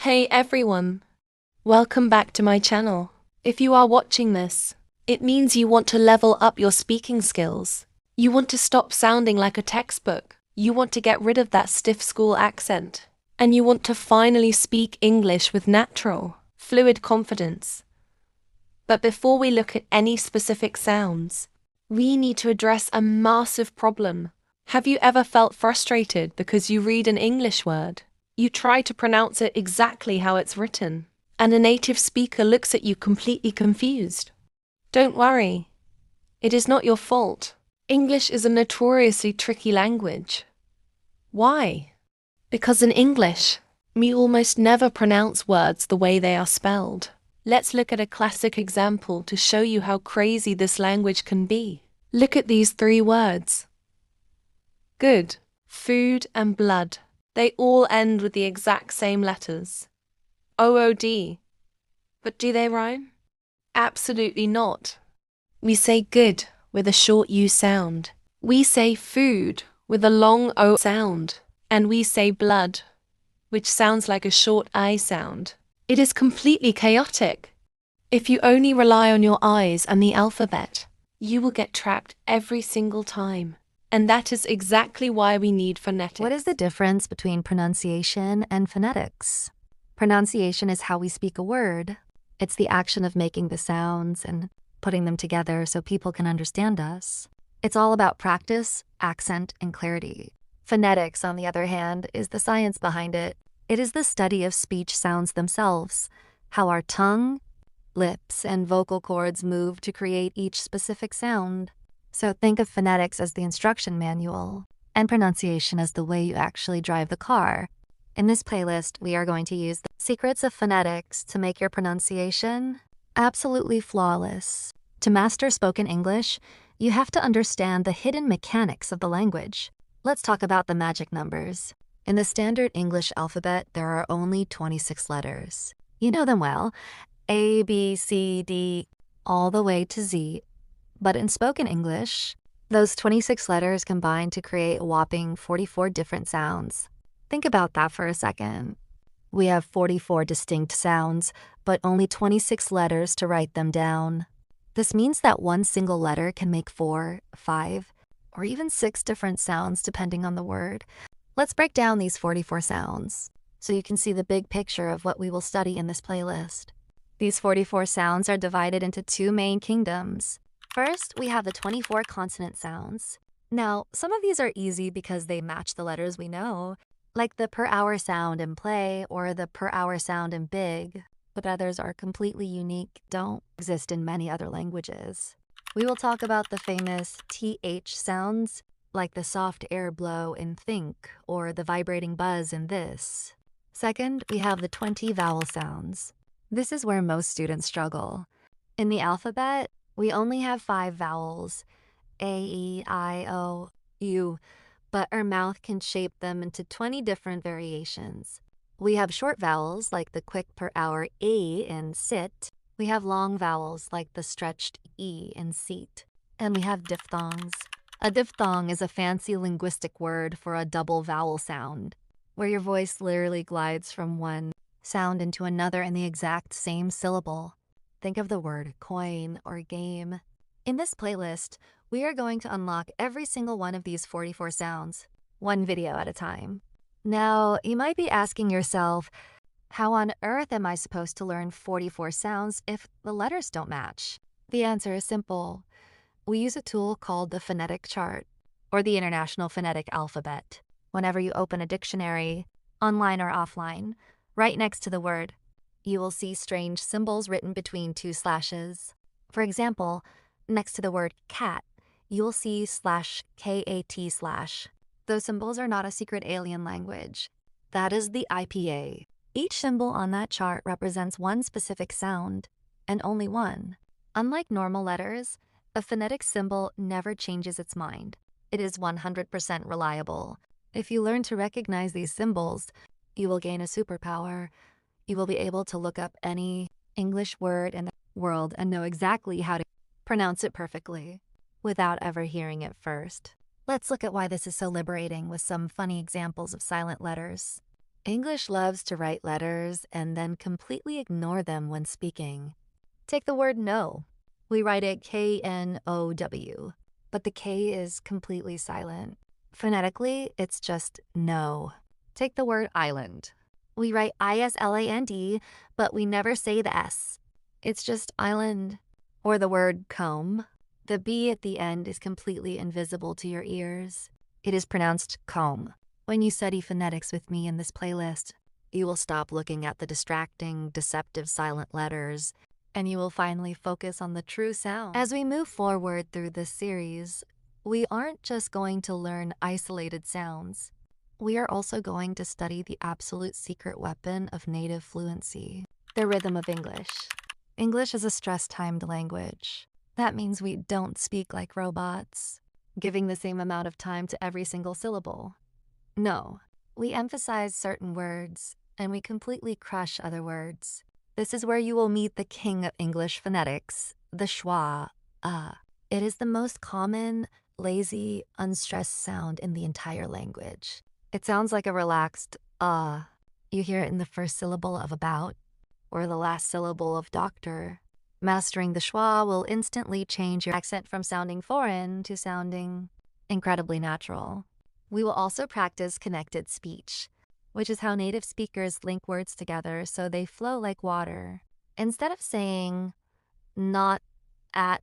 Hey everyone, welcome back to my channel. If you are watching this, it means you want to level up your speaking skills. You want to stop sounding like a textbook. You want to get rid of that stiff school accent. And you want to finally speak English with natural, fluid confidence. But before we look at any specific sounds, we need to address a massive problem. Have you ever felt frustrated because you read an English word? You try to pronounce it exactly how it's written, and a native speaker looks at you completely confused. Don't worry. It is not your fault. English is a notoriously tricky language. Why? Because in English, we almost never pronounce words the way they are spelled. Let's look at a classic example to show you how crazy this language can be. Look at these three words. Good, food, and blood. They all end with the exact same letters. OOD. But do they rhyme? Absolutely not. We say good with a short U sound. We say food with a long O sound. And we say blood, which sounds like a short I sound. It is completely chaotic. If you only rely on your eyes and the alphabet, you will get trapped every single time. And that is exactly why we need phonetics. What is the difference between pronunciation and phonetics? Pronunciation is how we speak a word. It's the action of making the sounds and putting them together so people can understand us. It's all about practice, accent, and clarity. Phonetics, on the other hand, is the science behind it. It is the study of speech sounds themselves, how our tongue, lips, and vocal cords move to create each specific sound. So think of phonetics as the instruction manual, and pronunciation as the way you actually drive the car. In this playlist, we are going to use the secrets of phonetics to make your pronunciation absolutely flawless. To master spoken English, you have to understand the hidden mechanics of the language. Let's talk about the magic numbers. In the standard English alphabet, there are only 26 letters. You know them well, A, B, C, D, all the way to Z. But in spoken English, those 26 letters combine to create a whopping 44 different sounds. Think about that for a second. We have 44 distinct sounds, but only 26 letters to write them down. This means that one single letter can make 4, 5, or even 6 different sounds depending on the word. Let's break down these 44 sounds so you can see the big picture of what we will study in this playlist. These 44 sounds are divided into two main kingdoms. First, we have the 24 consonant sounds. Now, some of these are easy because they match the letters we know, like the per hour sound in play or the per hour sound in big, but others are completely unique, don't exist in many other languages. We will talk about the famous TH sounds, like the soft air blow in think or the vibrating buzz in this. Second, we have the 20 vowel sounds. This is where most students struggle. In the alphabet, we only have 5 vowels, A, E, I, O, U, but our mouth can shape them into 20 different variations. We have short vowels like the quick per hour A in sit. We have long vowels like the stretched E in seat. And we have diphthongs. A diphthong is a fancy linguistic word for a double vowel sound, where your voice literally glides from one sound into another in the exact same syllable. Think of the word coin or game. In this playlist, we are going to unlock every single one of these 44 sounds, one video at a time. Now, you might be asking yourself, how on earth am I supposed to learn 44 sounds if the letters don't match? The answer is simple. We use a tool called the phonetic chart, or the International Phonetic Alphabet. Whenever you open a dictionary, online or offline, right next to the word, you will see strange symbols written between 2 slashes. For example, next to the word cat, you will see /KAT/. Those symbols are not a secret alien language. That is the IPA. Each symbol on that chart represents one specific sound, and only one. Unlike normal letters, a phonetic symbol never changes its mind. It is 100% reliable. If you learn to recognize these symbols, you will gain a superpower. You will be able to look up any English word in the world and know exactly how to pronounce it perfectly without ever hearing it first. Let's look at why this is so liberating with some funny examples of silent letters. English loves to write letters and then completely ignore them when speaking. Take the word no. We write it K-N-O-W, but the K is completely silent. Phonetically, it's just no. Take the word island. We write I-S-L-A-N-D, but we never say the S. It's just island. Or the word comb. The B at the end is completely invisible to your ears. It is pronounced comb. When you study phonetics with me in this playlist, you will stop looking at the distracting, deceptive silent letters, and you will finally focus on the true sound. As we move forward through this series, we aren't just going to learn isolated sounds. We are also going to study the absolute secret weapon of native fluency, the rhythm of English. English is a stress-timed language. That means we don't speak like robots, giving the same amount of time to every single syllable. No, we emphasize certain words, and we completely crush other words. This is where you will meet the king of English phonetics, the schwa, It is the most common, lazy, unstressed sound in the entire language. It sounds like a relaxed You hear it in the first syllable of about, or the last syllable of doctor. Mastering the schwa will instantly change your accent from sounding foreign to sounding incredibly natural. We will also practice connected speech, which is how native speakers link words together so they flow like water. Instead of saying not at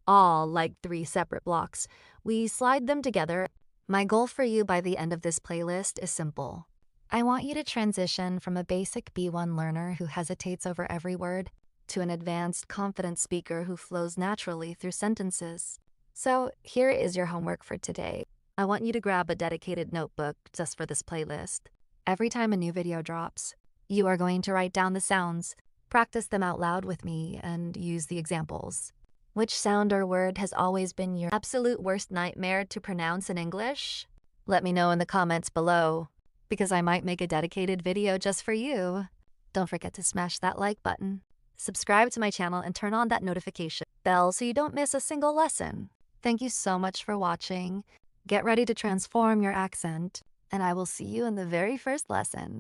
all like 3 separate blocks, we slide them together. My goal for you by the end of this playlist is simple. I want you to transition from a basic B1 learner who hesitates over every word to an advanced, confident speaker who flows naturally through sentences. So here is your homework for today. I want you to grab a dedicated notebook just for this playlist. Every time a new video drops, you are going to write down the sounds, practice them out loud with me, and use the examples. Which sound or word has always been your absolute worst nightmare to pronounce in English? Let me know in the comments below, because I might make a dedicated video just for you. Don't forget to smash that like button, subscribe to my channel, and turn on that notification bell so you don't miss a single lesson. Thank you so much for watching. Get ready to transform your accent, and I will see you in the very first lesson.